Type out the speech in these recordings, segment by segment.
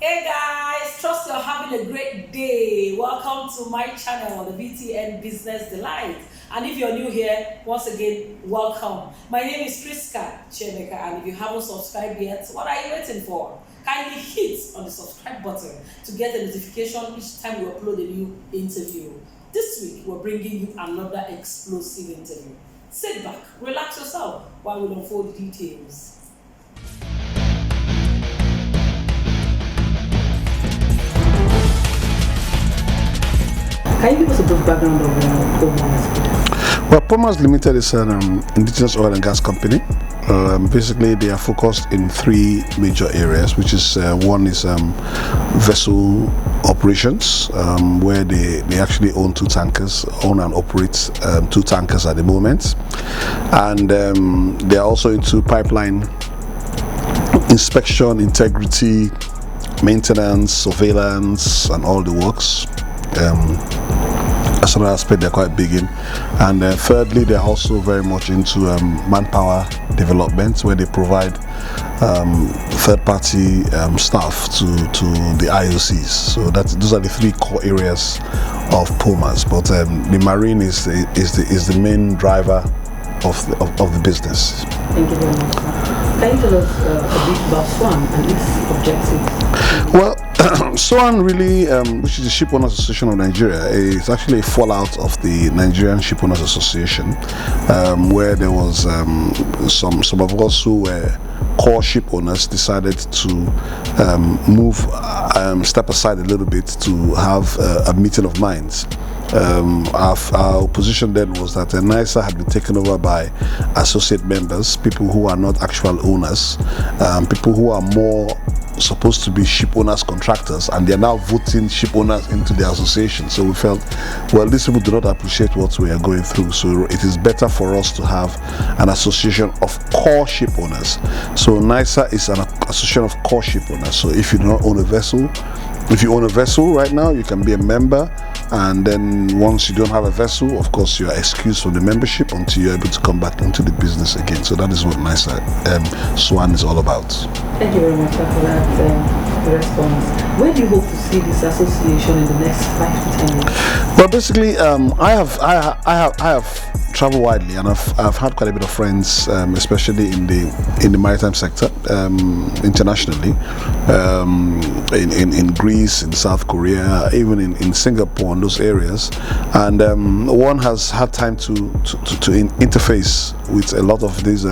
Hey guys, trust you're having a great day. Welcome to my channel, the VTN Business Delite. And if you're new here, once again, welcome. My name is Priska Chemeka, and if you haven't subscribed yet, what are you waiting for? Kindly hit on the subscribe button to get a notification each time we upload a new interview. This week, we're bringing you another explosive interview. Sit back, relax yourself while we unfold the details. Can you give us a brief background of Pomas? Well, Pomas Limited is an indigenous oil and gas company. Basically, they are focused in three major areas, which is one is vessel operations, where they actually own own and operate two tankers at the moment, and they are also into pipeline inspection, integrity, maintenance, surveillance, and all the works. That's another aspect they're quite big in. And thirdly, they're also very much into manpower development, where they provide third-party staff to the IOCs. So those are the three core areas of Pomas. But the marine is the main driver of the business. Thank you very much, sir. Can you tell us a bit about SWAN and its objectives? Well, SWAN really, which is the Ship Owners Association of Nigeria, is actually a fallout of the Nigerian Ship Owners Association, where there was some of us who were core ship owners decided to step aside a little bit to have a meeting of minds. Our position then was that NISA had been taken over by associate members, people who are not actual owners, people who are more supposed to be ship owners contractors, and they are now voting ship owners into the association. So we felt, well, these people do not appreciate what we are going through, so it is better for us to have an association of core ship owners. So NISA is an association of core ship owners. So if you do not own a vessel, if you own a vessel right now, you can be a member, and then once you don't have a vessel, of course, you are excused from the membership until you're able to come back into the business again. So that is what NISA SWAN is all about. Thank you very much for that response. Where do you hope to see this association in the next 5 to 10 years? Well, basically, I have traveled widely, and I've had quite a bit of friends, especially in the maritime sector, internationally, in Greece, in South Korea, even in Singapore, and those areas, and one has had time to interface with a lot of these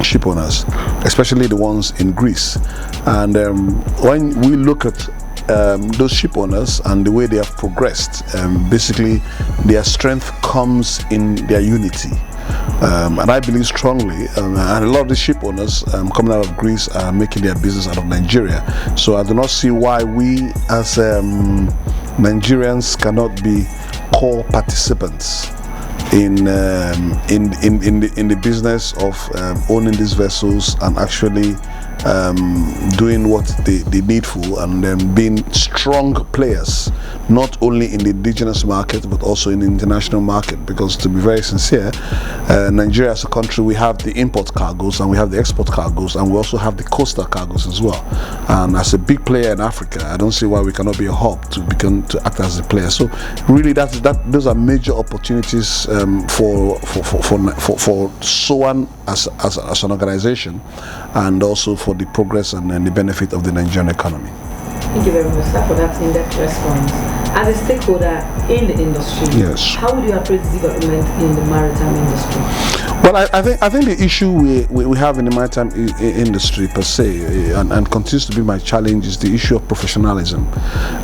ship owners, especially the ones in Greece. And when we look at those ship owners and the way they have progressed, basically their strength comes in their unity. And I believe strongly, and a lot of the ship owners coming out of Greece are making their business out of Nigeria. So I do not see why we as Nigerians cannot be core participants in the business of owning these vessels and actually doing what they needful, and then being strong players, not only in the indigenous market but also in the international market. Because to be very sincere, Nigeria as a country, we have the import cargoes and we have the export cargoes, and we also have the coastal cargoes as well. And as a big player in Africa, I don't see why we cannot be a hub to act as a player. So really, those are major opportunities for SWAN as an organization, and also for the progress and the benefit of the Nigerian economy. Thank you very much, sir, for that in-depth response. As a stakeholder in the industry, yes, how would you appraise development in the maritime industry? Well, I think the issue we have in the maritime industry per se, and continues to be my challenge, is the issue of professionalism.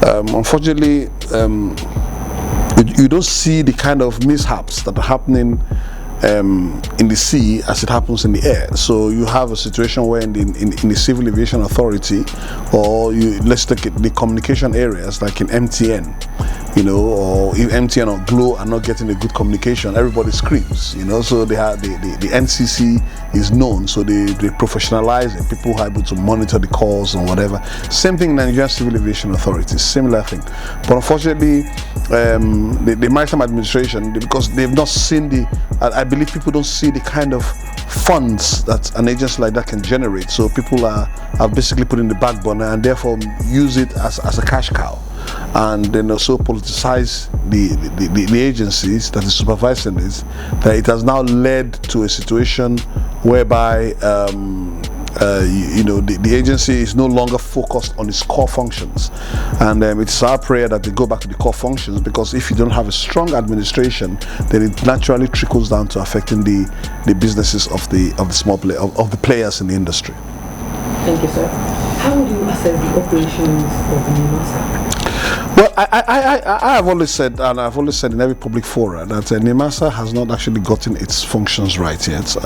Unfortunately, you don't see the kind of mishaps that are happening in the sea as it happens in the air. So you have a situation where in the Civil Aviation Authority, or let's take the communication areas like in MTN, or if MTN or Glo are not getting a good communication, everybody screams, so they have the NCC is known, so they professionalize it. People are able to monitor the calls and whatever. Same thing in Nigerian Civil Aviation Authority, similar thing. But unfortunately, the Maritime Administration, because they've not seen I believe people don't see the kind of funds that an agency like that can generate. So people are basically put in the back burner and therefore use it as a cash cow, and then also politicize the agencies that is supervising this, that it has now led to a situation whereby the agency is no longer focused on its core functions, and it's our prayer that they go back to the core functions, because if you don't have a strong administration, then it naturally trickles down to affecting the businesses of the players in the industry. Thank you, sir. How would you assess the operations of NIMASA? Well, I have always said, and I've always said in every public forum, that NIMASA has not actually gotten its functions right yet,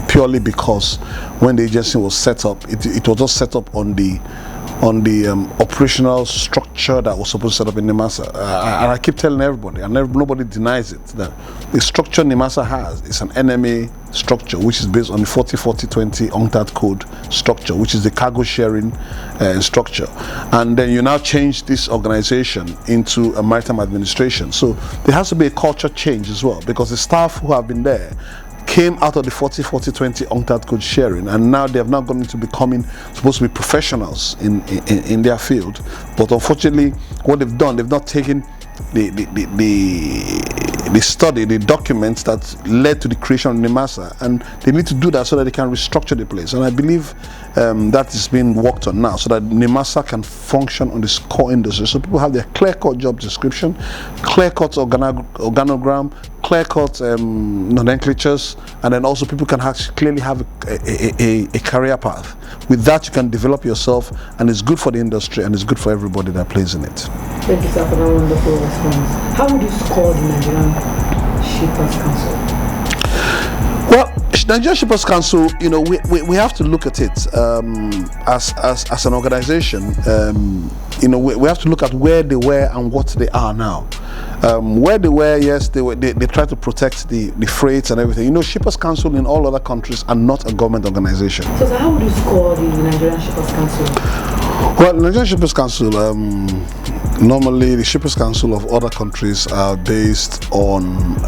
purely because when the agency was set up, it was just set up on the operational structure that was supposed to set up in NIMASA. And I keep telling everybody, and nobody denies it, that the structure NIMASA has is an NMA structure, which is based on the 40-40-20 UNCTAD code structure, which is the cargo sharing structure. And then you now change this organization into a maritime administration. So there has to be a culture change as well, because the staff who have been there came out of the 40-40-20 UNCTAD code sharing, and now they have now gone into becoming supposed to be professionals in their field. But unfortunately, what they've done, they've not taken the study, the documents that led to the creation of NIMASA, and they need to do that so that they can restructure the place. And I believe that is being worked on now, so that NIMASA can function on this core industry. So people have their clear-cut job description, clear-cut organogram, clear-cut nomenclatures, and then also people can actually clearly have a career path. With that, you can develop yourself, and it's good for the industry, and it's good for everybody that plays in it. Thank you, sir, for that wonderful response. How would you score the Nigerian Shippers Council? Well, Nigerian Shippers Council, we have to look at it as an organization. We have to look at where they were and what they are now. Where they were, yes, they try to protect the freights and everything. Shippers Council in all other countries are not a government organization. So how would you score the Nigerian Shippers Council? Well, the Nigerian Shippers Council, normally the Shippers Council of other countries are based on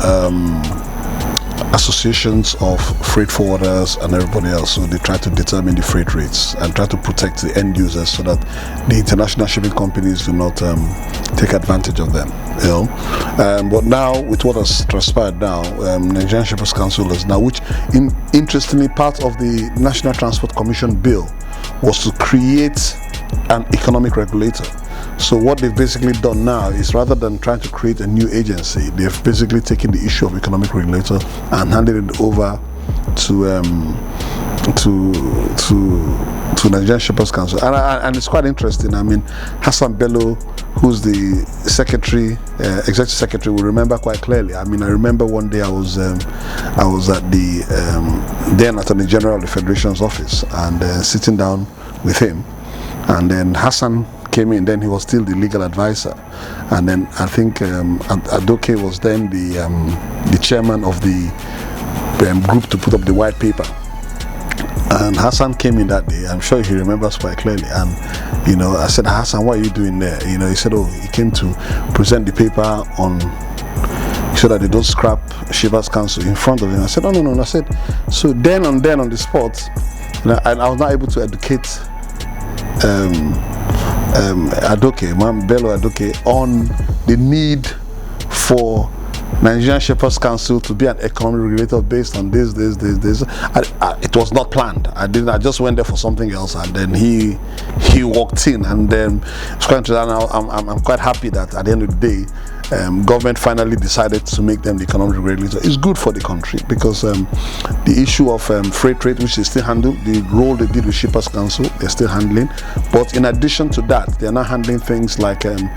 associations of freight forwarders and everybody else. So they try to determine the freight rates and try to protect the end users so that the international shipping companies do not take advantage of them. But now, with what has transpired now, Nigerian Shippers Council is now, which interestingly, part of the National Transport Commission bill was to create an economic regulator. So what they've basically done now is, rather than trying to create a new agency, they've basically taken the issue of economic regulator and handed it over to Nigerian Shippers Council, and it's quite interesting. I mean, Hassan Bello, who's the secretary, executive secretary, will remember quite clearly. I mean, I remember one day I was at the then Attorney General of the Federation's office, and sitting down with him, and then Hassan came in. Then he was still the legal advisor, and then I think Adoke was then the chairman of the group to put up the white paper. And Hassan came in that day. I'm sure he remembers quite clearly. And I said, Hassan, what are you doing there? He said, oh, he came to present the paper on, so that they don't scrap Shippers Council in front of him. I said, no. I said, so then on the spot, and I was not able to educate Adoke, Bello Adoke, on the need for Nigerian Shippers Council to be an economic regulator based on this. It was not planned. I just went there for something else, and then he walked in, and then it's quite interesting. I'm quite happy that at the end of the day, government finally decided to make them the economic regulator. It's good for the country, because the issue of freight rate, which they still handle, the role they did with Shippers Council, they're still handling. But in addition to that, they're now handling things like the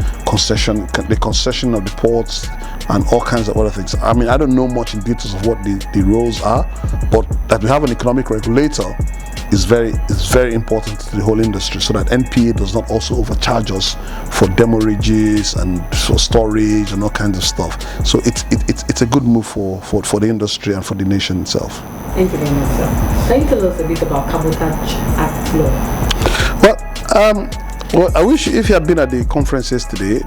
concession of the ports and all kinds of other things. I mean, I don't know much in details of what the roles are, but that we have an economic regulator is very important to the whole industry, so that NPA does not also overcharge us for demorages and for storage and all kinds of stuff. So it's a good move for the industry and for the nation itself. Thank you very much, sir. Can you tell us a bit about Cabotage Act law? Well, I wish if you had been at the conference yesterday,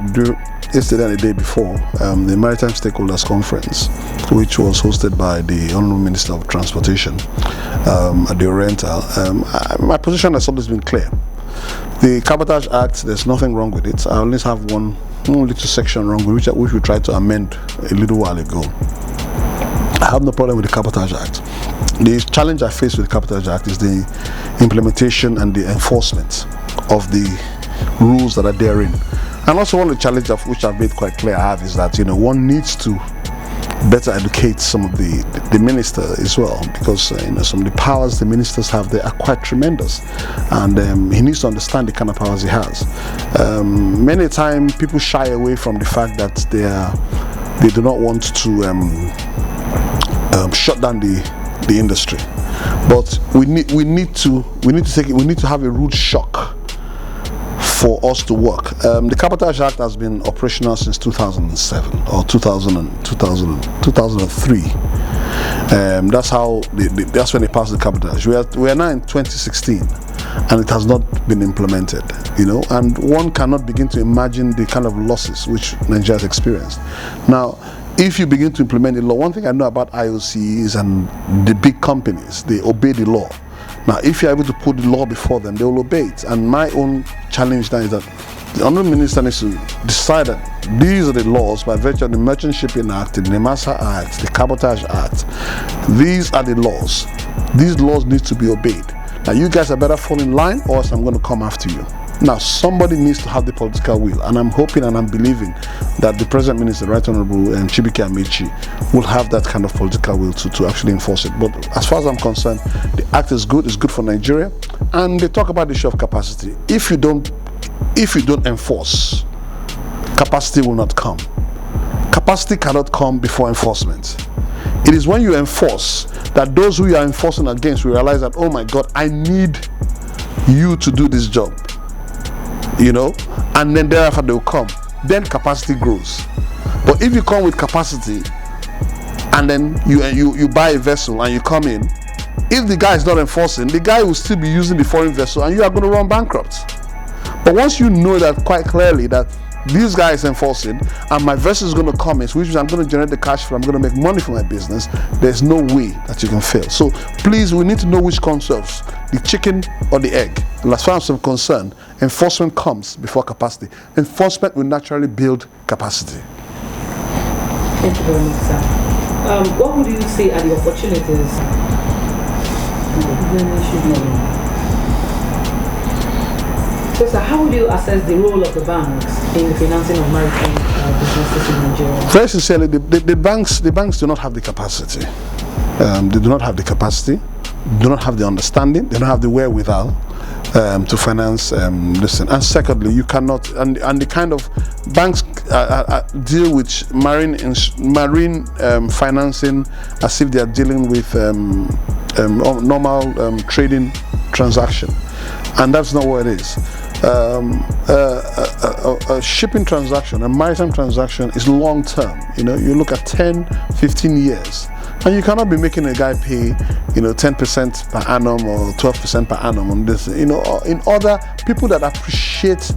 yesterday and the day before, the Maritime Stakeholders Conference, which was hosted by the Honourable Minister of Transportation at the Oriental. My position has always been clear. The Cabotage Act, there's nothing wrong with it. I only have one little section wrong, which we tried to amend a little while ago. I have no problem with the Cabotage Act. The challenge I face with the Cabotage Act is the implementation and the enforcement of the rules that are therein. And also one of the challenges of which I've made quite clear I have is that, one needs to better educate some of the minister as well, because some of the powers the ministers have, they are quite tremendous, and he needs to understand the kind of powers he has. Many times people shy away from the fact that they do not want to shut down the industry, but we need to have a rude shock for us to work. The Cabotage Act has been operational since 2007 or 2003. That's how that's when they passed the Cabotage. We are now in 2016, and it has not been implemented. And one cannot begin to imagine the kind of losses which Nigeria has experienced. Now, if you begin to implement the law, one thing I know about IOCs and the big companies, they obey the law. Now, if you're able to put the law before them, they will obey it. And my own challenge now is that the Honourable Minister needs to decide that these are the laws by virtue of the Merchant Shipping Act, the NEMASA Act, the Cabotage Act. These are the laws. These laws need to be obeyed. Now, you guys are better fall in line, or else I'm going to come after you. Now, somebody needs to have the political will, and I'm hoping and I'm believing that the President Minister, Right Honourable Chibike Amechi, will have that kind of political will to actually enforce it. But as far as I'm concerned, the act is good. It's good for Nigeria, and they talk about the issue of capacity. If you don't enforce, capacity will not come. Capacity cannot come before enforcement. It is when you enforce that those who you are enforcing against will realize that, oh my God, I need you to do this job. And then thereafter they will come. Then capacity grows. But if you come with capacity and then you buy a vessel and you come in, if the guy is not enforcing, the guy will still be using the foreign vessel and you are going to run bankrupt. But once you know that quite clearly that this guy is enforcing and my vessel is going to come in, which means I'm going to generate the cash flow, I'm going to make money for my business, there's no way that you can fail. So please, we need to know which comes first, the chicken or the egg. And as far as I'm concerned, enforcement comes before capacity. Enforcement will naturally build capacity. Thank you very much, sir. What would you say are the opportunities? So, sir, how would you assess the role of the banks in the financing of maritime businesses in Nigeria? Very sincerely, the banks do not have the capacity. They do not have the capacity, do not have the understanding, they don't have the wherewithal to finance this. And secondly, you cannot, and the kind of banks deal with marine financing as if they are dealing with normal trading transaction, and that's not what it is. A shipping transaction, a maritime transaction is long term. You look at 10, 15 years. And you cannot be making a guy pay, 10% per annum or 12% per annum on this. In other people that appreciate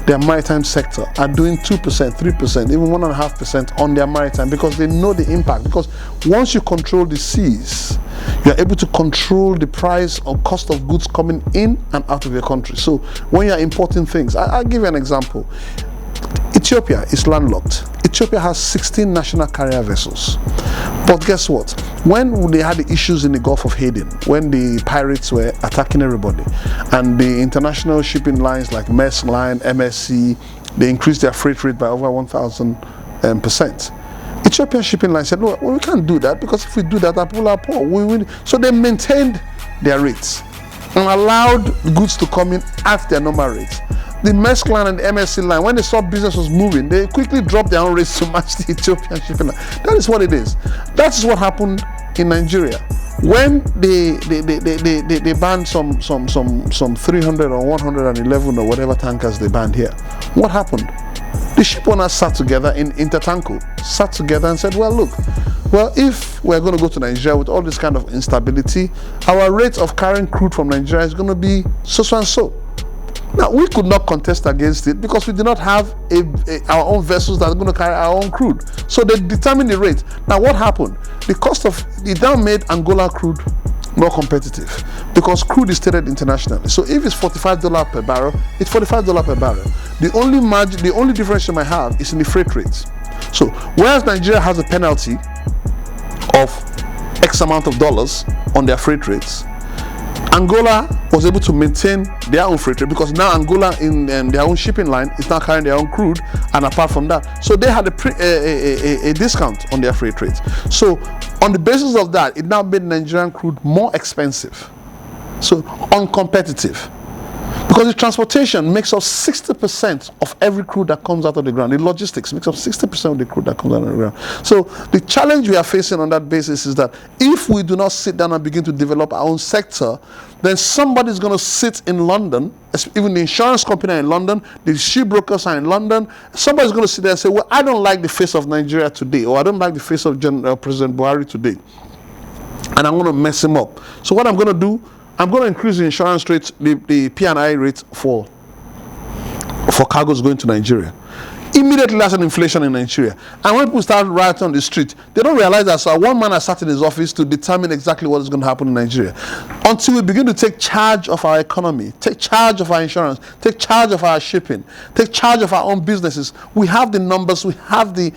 their maritime sector are doing 2%, 3%, even 1.5% on their maritime because they know the impact. Because once you control the seas, you're able to control the price or cost of goods coming in and out of your country. So when you're importing things, I'll give you an example. Ethiopia is landlocked. Ethiopia has 16 national carrier vessels. But guess what? When they had the issues in the Gulf of Aden, when the pirates were attacking everybody, and the international shipping lines like Maersk Line, MSC, they increased their freight rate by over 1,000%. Ethiopian shipping line said, no, we can't do that because if we do that, our people are poor. So they maintained their rates and allowed goods to come in at their normal rates. The Maersk line and the MSC line, when they saw business was moving, they quickly dropped their own rates to match the Ethiopian shipping line. That is what it is. That is what happened in Nigeria. When they banned some 300 or 111 or whatever tankers they banned here, what happened? The ship owners sat together in Intertanko, sat together and said, well, look, if we're going to go to Nigeria with all this kind of instability, our rate of carrying crude from Nigeria is going to be so and so. Now, we could not contest against it because we do not have our own vessels that are going to carry our own crude. So they determined the rate. Now, what happened? The cost of it now made Angola crude more competitive because crude is traded internationally. So if it's $45 per barrel, it's $45 per barrel. The only margin, the only difference you might have is in the freight rates. So whereas Nigeria has a penalty of X amount of dollars on their freight rates, Angola was able to maintain their own freight rate because now Angola in their own shipping line is now carrying their own crude, and apart from that, so they had a discount on their freight rates. So on the basis of that, it now made Nigerian crude more expensive, so uncompetitive. Because the transportation makes up 60% of every crude that comes out of the ground. The logistics makes up 60% of the crude that comes out of the ground. So the challenge we are facing on that basis is that if we do not sit down and begin to develop our own sector, then somebody's going to sit in London, even the insurance company in London, the shipbrokers are in London. Somebody's going to sit there and say, well, I don't like the face of Nigeria today, or I don't like the face of President Buhari today, and I'm going to mess him up. So what I'm going to do, I'm going to increase the insurance rates, the P&I rates for cargoes going to Nigeria. Immediately that's an inflation in Nigeria. And when people start rioting on the street, they don't realize that so one man has sat in his office to determine exactly what is going to happen in Nigeria. Until we begin to take charge of our economy, take charge of our insurance, take charge of our shipping, take charge of our own businesses. We have the numbers, we have the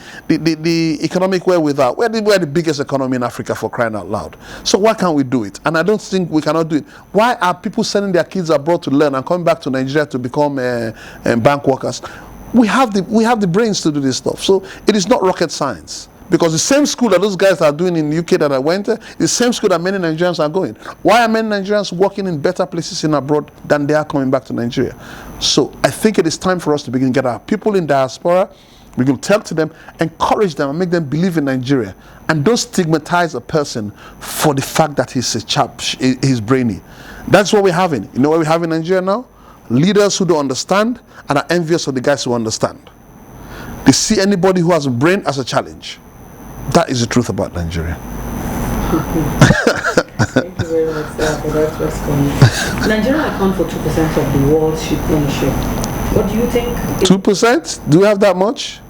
economic wherewithal. We're the biggest economy in Africa, for crying out loud. So why can't we do it? And I don't think we cannot do it. Why are people sending their kids abroad to learn and coming back to Nigeria to become bank workers? We have the brains to do this stuff. So it is not rocket science. Because the same school that those guys are doing in the UK that I went to, is the same school that many Nigerians are going. Why are many Nigerians working in better places in abroad than they are coming back to Nigeria? So I think it is time for us to begin to get our people in diaspora. We will talk to them, encourage them, and make them believe in Nigeria. And don't stigmatize a person for the fact that he's a chap, he's brainy. That's what we're having. You know what we have in Nigeria now? Leaders who don't understand and are envious of the guys who understand. They see anybody who has a brain as a challenge. That is the truth about Nigeria. Thank you very much, sir, for that response. Nigeria accounts for 2% of the world's ship ownership. What do you think? 2%? Do we have that much?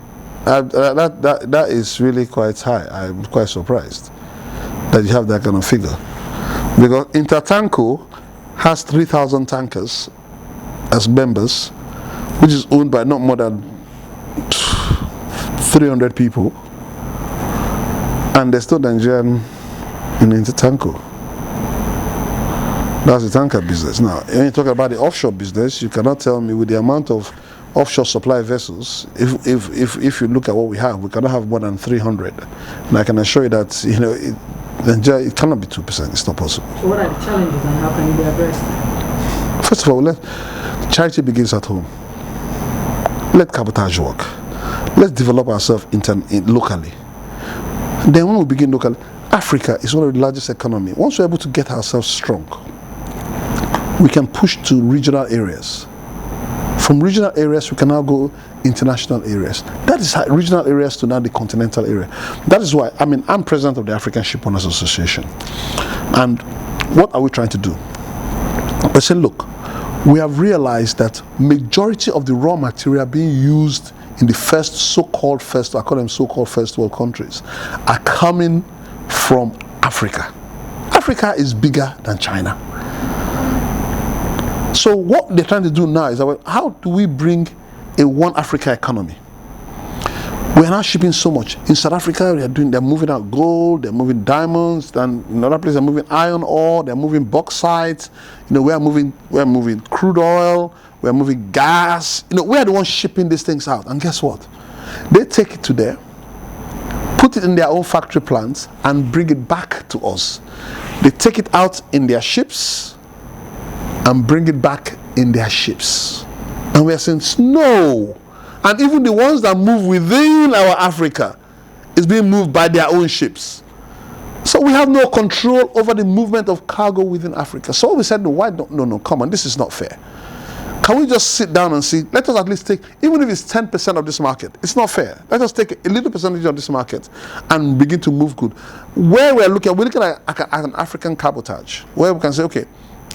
That is really quite high. I'm quite surprised that you have that kind of figure. Because Intertanko has 3,000 tankers as members, which is owned by not more than 300 people, and there's still Nigerian in Intertanko. That's the tanker business. Now, when you talk about the offshore business, you cannot tell me with the amount of offshore supply vessels, if you look at what we have, we cannot have more than 300. And I can assure you that, you know, Nigeria, it cannot be 2%. It's not possible. So what are the challenges and how can you be addressed? First of all, charity begins at home. Let cabotage work. Let's develop ourselves locally. Then when we begin locally, Africa is one of the largest economies. Once we're able to get ourselves strong, we can push to regional areas. From regional areas, we can now go international areas. That is how regional areas to now the continental area. That is why, I'm president of the African Shipowners Association. And what are we trying to do? I said, look, we have realized that majority of the raw material being used in the so-called first world countries are coming from Africa. Africa is bigger than China. So what they're trying to do now is, how do we bring a one Africa economy? We're now shipping so much. In South Africa, they're moving out gold, they're moving diamonds, and in other places they're moving iron ore, they're moving bauxite. You know, we're moving crude oil, we're moving gas. You know, we are the ones shipping these things out. And guess what? They take it to there, put it in their own factory plants, and bring it back to us. They take it out in their ships and bring it back in their ships. And we are saying, no. And even the ones that move within our Africa is being moved by their own ships. So we have no control over the movement of cargo within Africa. So we said, no, come on, this is not fair. Can we just sit down and see, let us at least take, even if it's 10% of this market, it's not fair. Let us take a little percentage of this market and begin to move good. Where we're looking at an African cabotage, where we can say, okay,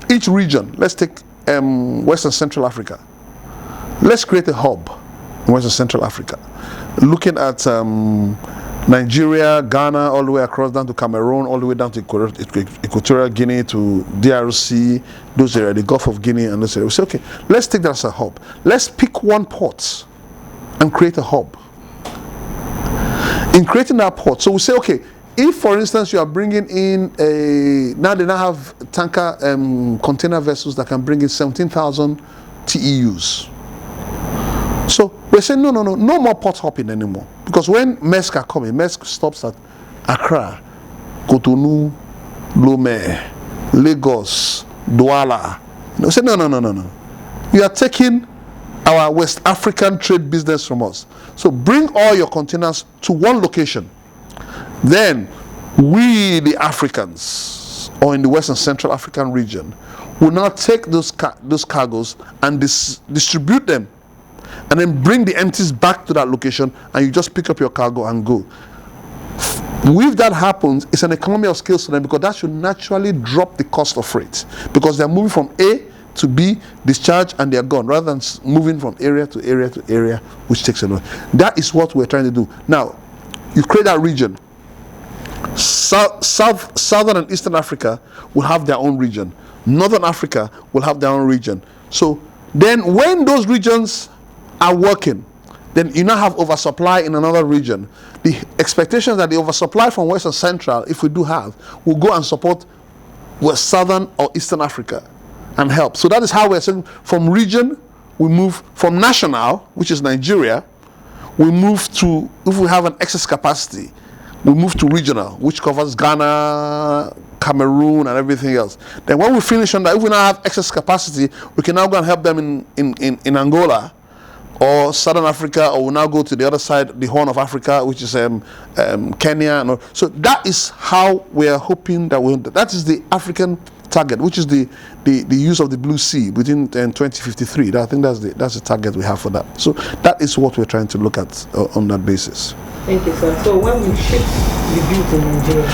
each region, let's take Western Central Africa. Let's create a hub in Western Central Africa, looking at Nigeria, Ghana, all the way across down to Cameroon, all the way down to Equatorial Guinea, to DRC, those areas, the Gulf of Guinea, and those areas. We say, okay, let's take that as a hub. Let's pick one port and create a hub. In creating that port, so we say, okay, if, for instance, you are bringing in now they now have tanker container vessels that can bring in 17,000 TEUs. So we're saying, no more port hopping anymore. Because when Maersk are coming, Maersk stops at Accra, Cotonou, Lomé, Lagos, Douala. We say, no. You are taking our West African trade business from us. So bring all your containers to one location. Then we, the Africans, or in the Western Central African region, will now take those cargoes and distribute them, and then bring the empties back to that location, and you just pick up your cargo and go. If that happens, it's an economy of scale to them, because that should naturally drop the cost of freight, because they're moving from A to B, discharge, and they're gone, rather than moving from area to area to area, which takes a lot. That is what we're trying to do. Now, you create that region. Southern and Eastern Africa will have their own region. Northern Africa will have their own region. So then when those regions are working, then you now have oversupply in another region. The expectation that the oversupply from Western Central, if we do have, will go and support West Southern or Eastern Africa and help. So that is how we're saying, from region, we move from national, which is Nigeria, we move to, if we have an excess capacity, we move to regional, which covers Ghana, Cameroon, and everything else. Then when we finish on that, if we now have excess capacity, we can now go and help them in Angola or Southern Africa, or we'll now go to the other side, the Horn of Africa, which is Kenya. And all. So that is how we are hoping that is the African target, which is the use of the Blue Sea within 2053. I think that's the target we have for that. So that is what we're trying to look at on that basis. Thank you, sir. So when will ships be built in Nigeria?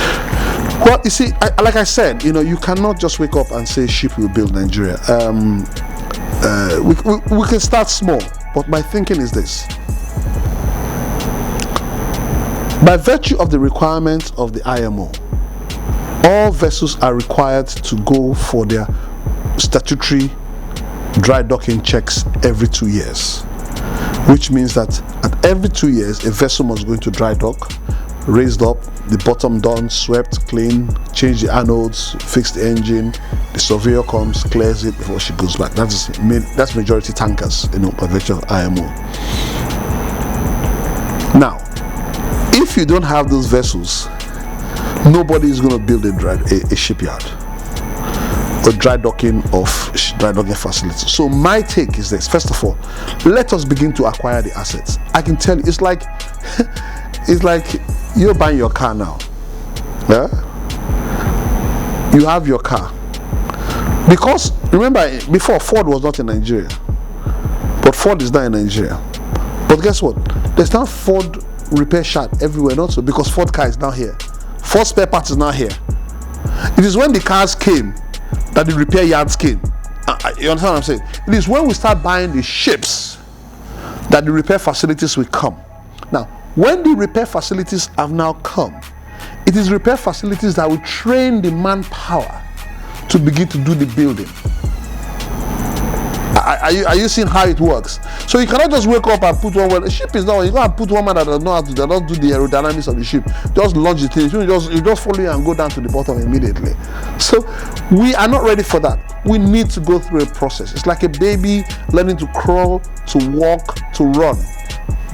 Well, you see, like I said, you cannot just wake up and say ship will build Nigeria. We can start small, but my thinking is this. By virtue of the requirements of the IMO, all vessels are required to go for their statutory dry docking checks every 2 years, which means that at every 2 years a vessel must go into dry dock, raised up, the bottom done, swept, clean, change the anodes, fix the engine, the surveyor comes, clears it before she goes back. That's majority tankers, by virtue of IMO. Now, if you don't have those vessels, nobody is going to build a shipyard or dry docking facilities. So my take is this: first of all, let us begin to acquire the assets. I can tell you, it's like you're buying your car now. Yeah? You have your car. Because remember, before, Ford was not in Nigeria. But Ford is now in Nigeria. But guess what? There's now Ford repair shop everywhere, not so, because Ford car is now here. Ford spare parts is now here. It is when the cars came that the repair yards came. You understand what I'm saying? It is when we start buying the ships that the repair facilities will come. Now, when the repair facilities have now come, it is repair facilities that will train the manpower to begin to do the building. Are you seeing how it works? So you cannot just wake up and put one. Well, a ship is not. You can't put one man that does not do the aerodynamics of the ship. Just launch the thing. You just follow you and go down to the bottom immediately. So we are not ready for that. We need to go through a process. It's like a baby learning to crawl, to walk, to run.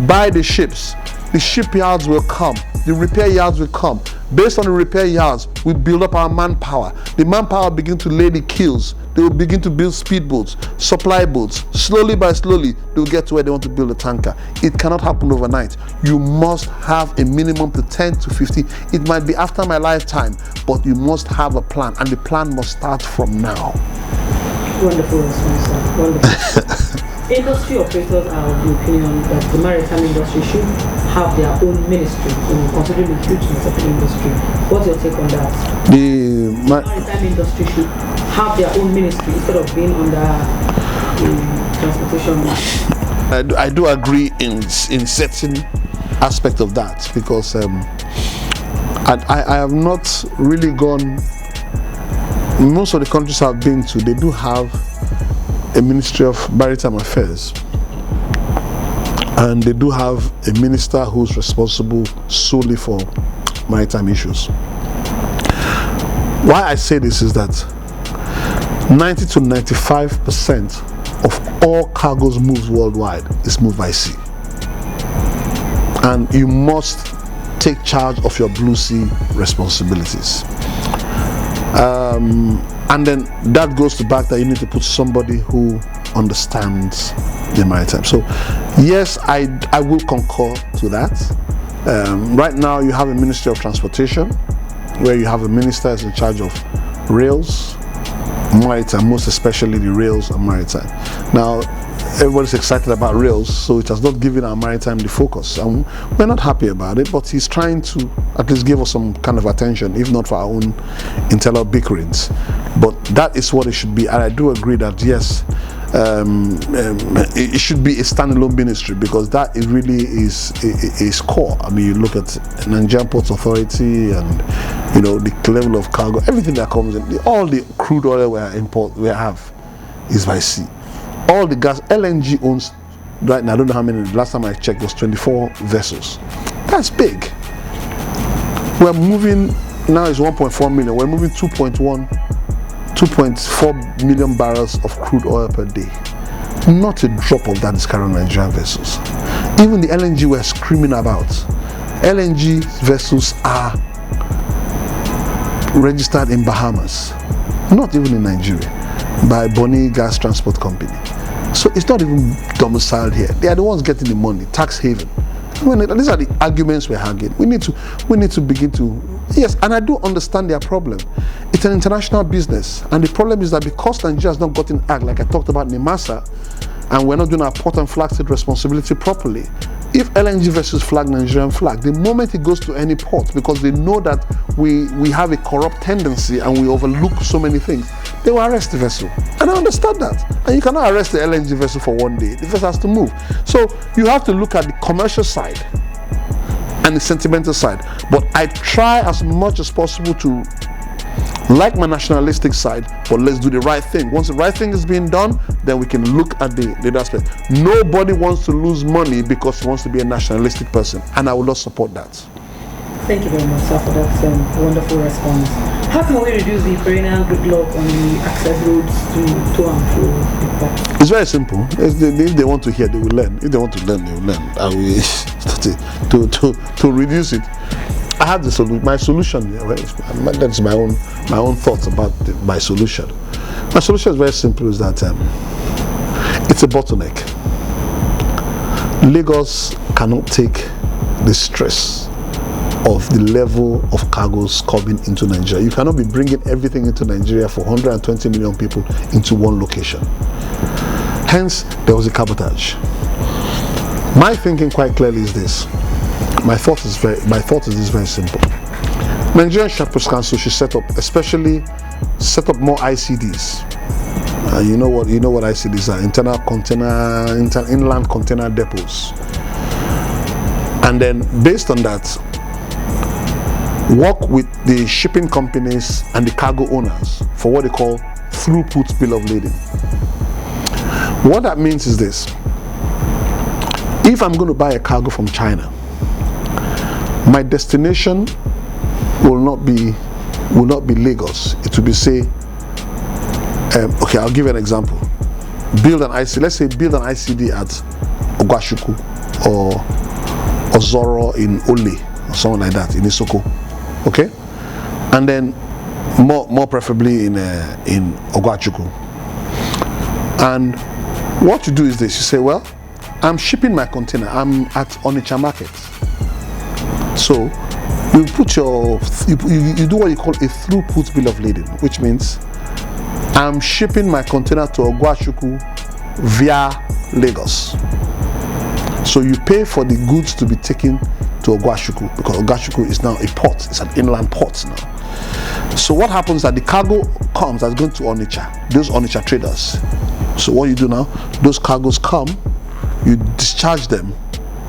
Buy the ships. The shipyards will come. The repair yards will come. Based on the repair yards, we build up our manpower. The manpower begin to lay the keels. They will begin to build speedboats, supply boats. Slowly by slowly, they will get to where they want to build a tanker. It cannot happen overnight. You must have a minimum to 10 to 15. It might be after my lifetime, but you must have a plan, and the plan must start from now. Wonderful response, sir. Wonderful. Industry operators are of the opinion that the maritime industry should have their own ministry, considering the hugeness of the industry. What's your take on that? The maritime industry should have their own ministry instead of being under transportation. I do agree in certain aspect of that, because I have not really gone. Most of the countries I've been to, they do have a Ministry of Maritime Affairs, and they do have a minister who's responsible solely for maritime issues. Why I say this is that 90 to 95% of all cargoes moved worldwide is moved by sea, and you must take charge of your blue sea responsibilities. And then that goes to back that you need to put somebody who understands the maritime. So yes, I will concur to that. Right now you have a Ministry of Transportation, where you have a minister who's in charge of rails, maritime, most especially the rails and maritime. Now everybody's excited about rails, so it has not given our maritime the focus, and we're not happy about it, but he's trying to at least give us some kind of attention, if not for our own internal bickerings. But that is what it should be, and I do agree that yes, it should be a standalone ministry, because that it really is core. I mean, you look at Nigerian Ports Authority, and you know the level of cargo, everything that comes in, all the crude oil we have is by sea. All the gas, LNG owns right now, I don't know how many, last time I checked was 24 vessels. That's big. We're moving, now it's 1.4 million, we're moving 2.4 million barrels of crude oil per day. Not a drop of that is carried on Nigerian vessels. Even the LNG we're screaming about, LNG vessels are registered in Bahamas, not even in Nigeria, by Bonny Gas Transport Company. So it's not even domiciled here. They are the ones getting the money, tax haven. These are the arguments we're having. We need to begin to, yes, and I do understand their problem. It's an international business, and the problem is that because Nigeria has not gotten act, like I talked about NIMASA, and we're not doing our port and flag state responsibility properly. If LNG vessels flag Nigerian flag, the moment it goes to any port, because they know that we have a corrupt tendency and we overlook so many things, they will arrest the vessel. And I understand that. And you cannot arrest the LNG vessel for one day. The vessel has to move. So you have to look at the commercial side and the sentimental side. But I try as much as possible to like my nationalistic side, but let's do the right thing. Once the right thing is being done, then we can look at the aspect. Nobody wants to lose money because he wants to be a nationalistic person, and I will not support that. Thank you very much, sir, for that wonderful response. How can we reduce the perennial gridlock on the access roads to and fro the port? It's very simple. If they want to hear, they will learn. If they want to learn, they will learn. And we to reduce it. I have the solution. My solution, that's my own thoughts about my solution. My solution is very simple: is that it's a bottleneck. Lagos cannot take the stress of the level of cargoes coming into Nigeria. You cannot be bringing everything into Nigeria for 120 million people into one location. Hence, there was a cabotage. My thinking quite clearly is this. My thought is very simple. Nigerian Shippers Council should set up more ICDs. You know what ICDs are? Inland container depots. And then based on that, work with the shipping companies and the cargo owners for what they call throughput bill of lading. What that means is this: if I'm going to buy a cargo from China, my destination will not be Lagos. It will be, say, okay, I'll give you an example. Let's say build an ICD at Ogwashuku or Zoro in Ole or something like that, in Isoko. Okay, and then more preferably in Ogwashuku. And what you do is this: you say, well, I'm shipping my container. I'm at Onitsha market. So you put you do what you call a throughput bill of lading, which means I'm shipping my container to Ogwashuku via Lagos. So you pay for the goods to be taken to Ogwashuku, because Ogwashuku is now a port. It's an inland port now. So what happens is that the cargo comes that's going to Onitsha, those Onitsha traders. So what you do now, those cargoes come, you discharge them.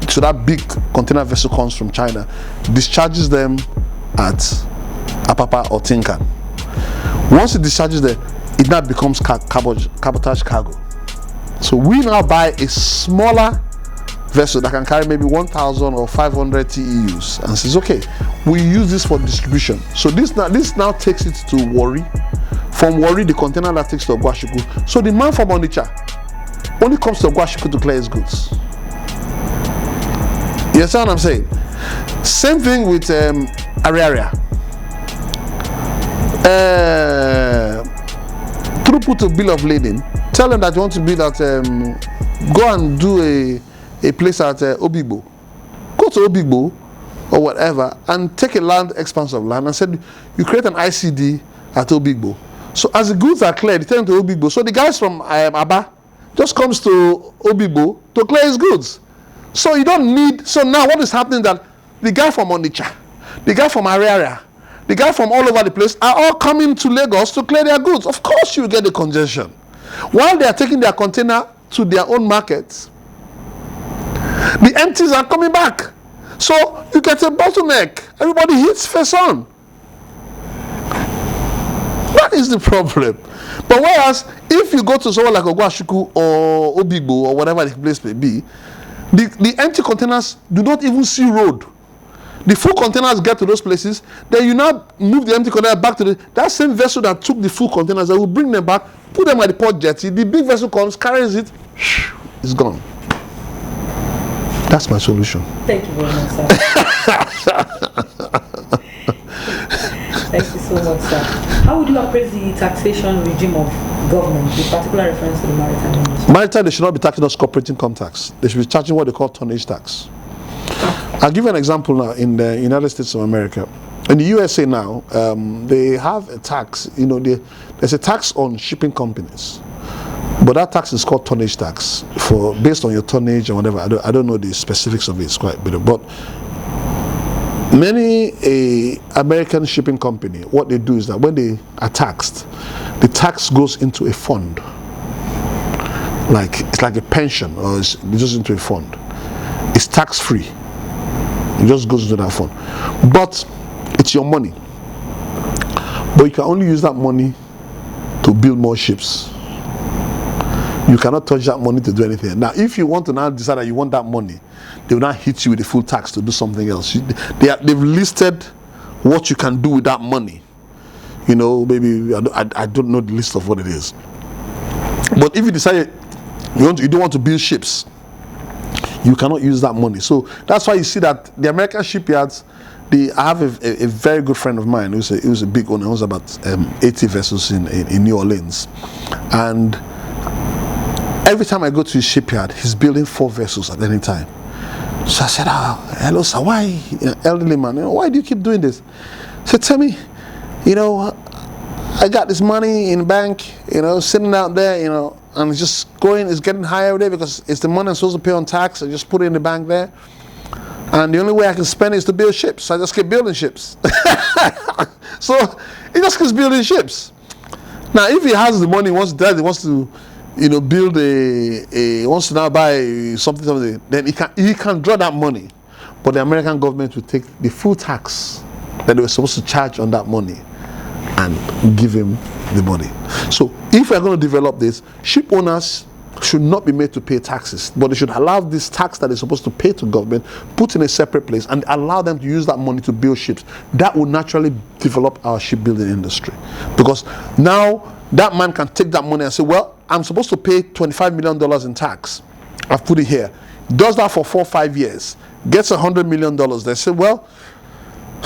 So that big container vessel comes from China, discharges them at Apapa or Tinkan. Once it discharges there, it now becomes cabotage cargo. So we now buy a smaller vessel that can carry maybe 1,000 or 500 TEUs and says, okay, we use this for distribution. So this now takes it to Warri. From Warri, the container that takes to Ogwashuku. So the man from Onitsha only comes to Ogwashuku to clear his goods. You understand what I'm saying? Same thing with Ariaria. Throughput a bill of lading. Tell them that you want to build at, go and do a place at Obigbo. Go to Obigbo or whatever and take a land expanse of land and said you create an ICD at Obigbo. So as the goods are cleared, you take them to Obigbo. So the guys from Aba just comes to Obigbo to clear his goods. So you don't need, so now what is happening that the guy from Onitsha, the guy from Ariaria, the guy from all over the place are all coming to Lagos to clear their goods. Of course you get the congestion. While they are taking their container to their own markets, the empties are coming back. So you get a bottleneck. Everybody hits face on. That is the problem. But whereas if you go to somewhere like Ogwashuku or Obigbo or whatever the place may be, the empty containers do not even see road. The full containers get to those places, then you now move the empty container back to that same vessel that took the full containers, that will bring them back, put them at the port jetty, the big vessel comes, carries it, it's gone. That's my solution. Thank you very much, sir. Thank you so much, sir. How would you appraise the taxation regime of government, with particular reference to the maritime industry? Maritime, they should not be taxing us corporate income tax. They should be charging what they call tonnage tax. I'll give you an example now. In the United States of America, in the USA now, they have a tax. You know, there's a tax on shipping companies, but that tax is called tonnage tax, for based on your tonnage or whatever. I don't know the specifics of it. It's quite bitter, but many American shipping company, what they do is that when they are taxed, the tax goes into a fund, like it's like a pension, or it's just into a fund. It's tax free. It just goes into that fund, but it's your money. But you can only use that money to build more ships. You cannot touch that money to do anything. Now, if you want to now decide that you want that money, they will now hit you with the full tax to do something else. They've listed what you can do with that money. You know, maybe I don't know the list of what it is. But if you decide you don't want to build ships, you cannot use that money. So that's why you see that the American shipyards, I have a very good friend of mine who's a big owner, who's about 80 vessels in New Orleans. And every time I go to his shipyard, he's building 4 vessels at any time. So I said, hello sir, why, elderly man, why do you keep doing this? He said, tell me, I got this money in the bank, sitting out there, and it's just it's getting higher every day because it's the money I'm supposed to pay on tax. I just put it in the bank there. And the only way I can spend it is to build ships. So I just keep building ships. So he just keeps building ships. Now, if he has the money, he wants to build wants to now buy something, then he can draw that money. But the American government will take the full tax that they were supposed to charge on that money and give him the money. So if we're going to develop this, ship owners should not be made to pay taxes, but they should allow this tax that they're supposed to pay to government, put in a separate place, and allow them to use that money to build ships. That will naturally develop our shipbuilding industry, because now that man can take that money and say, well, I'm supposed to pay $25 million in tax. I've put it here. Does that for 4 or 5 years, gets $100 million. They say, well,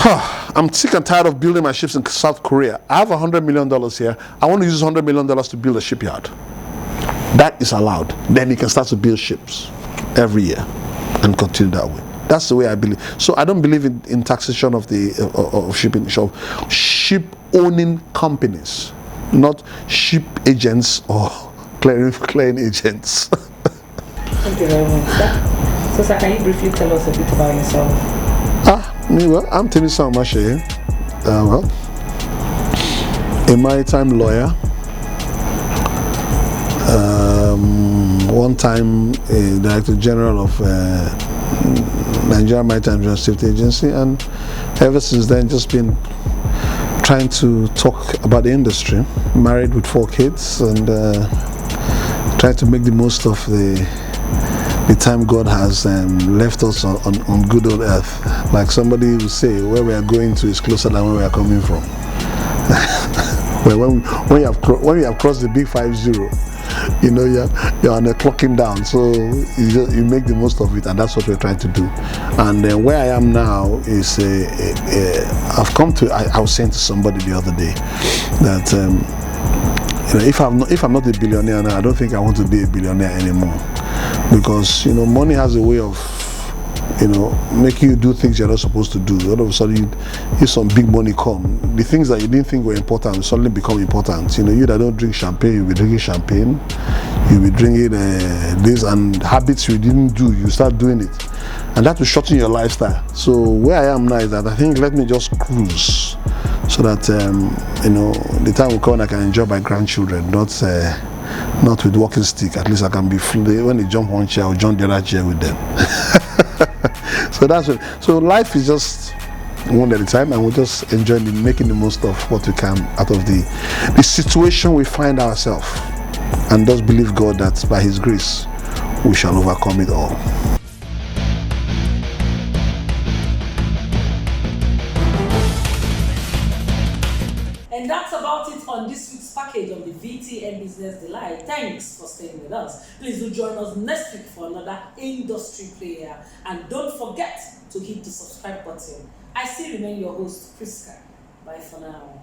I'm sick and tired of building my ships in South Korea. I have $100 million here. I want to use $100 million to build a shipyard. That is allowed. Then you can start to build ships every year and continue that way. That's the way I believe. So I don't believe in taxation of shipping, ship owning companies, not ship agents or clearing agents. Thank you very much, sir. So, sir, can you briefly tell us a bit about yourself? Well, I'm Timisan Mashe. A maritime lawyer. One time a Director General of Nigerian Maritime Safety Agency, and ever since then just been trying to talk about the industry. Married with 4 kids, and trying to make the most of the time God has left us on good old earth. Like somebody would say, where we are going to is closer than where we are coming from. Well, when you have crossed the big 50, you know, you're on a clocking down, so you make the most of it, and that's what we're trying to do. And where I am now is I've come to. I was saying to somebody the other day that you know, if I'm not a billionaire now, I don't think I want to be a billionaire anymore, because you know, money has a way of, you know, making you do things you're not supposed to do. All of a sudden, if some big money come, the things that you didn't think were important will suddenly become important. You know, you that don't drink champagne, you'll be drinking champagne. You'll be drinking this, and habits you didn't do, you start doing it. And that will shorten your lifestyle. So where I am now is that I think let me just cruise, so that, you know, the time will come when I can enjoy my grandchildren, not with walking stick. At least I can be free. When they jump one chair, I'll jump the other chair with them. So that's it. So life is just one at a time, and we're just enjoying making the most of what we can out of the situation we find ourselves, and just believe God that by His grace we shall overcome it all. And that's about it on this week's package of the VTN Business Delite. Thanks for staying with us. Please do join us next week for another industry player. And don't forget to hit the subscribe button. I still remain your host, Priska. Bye for now.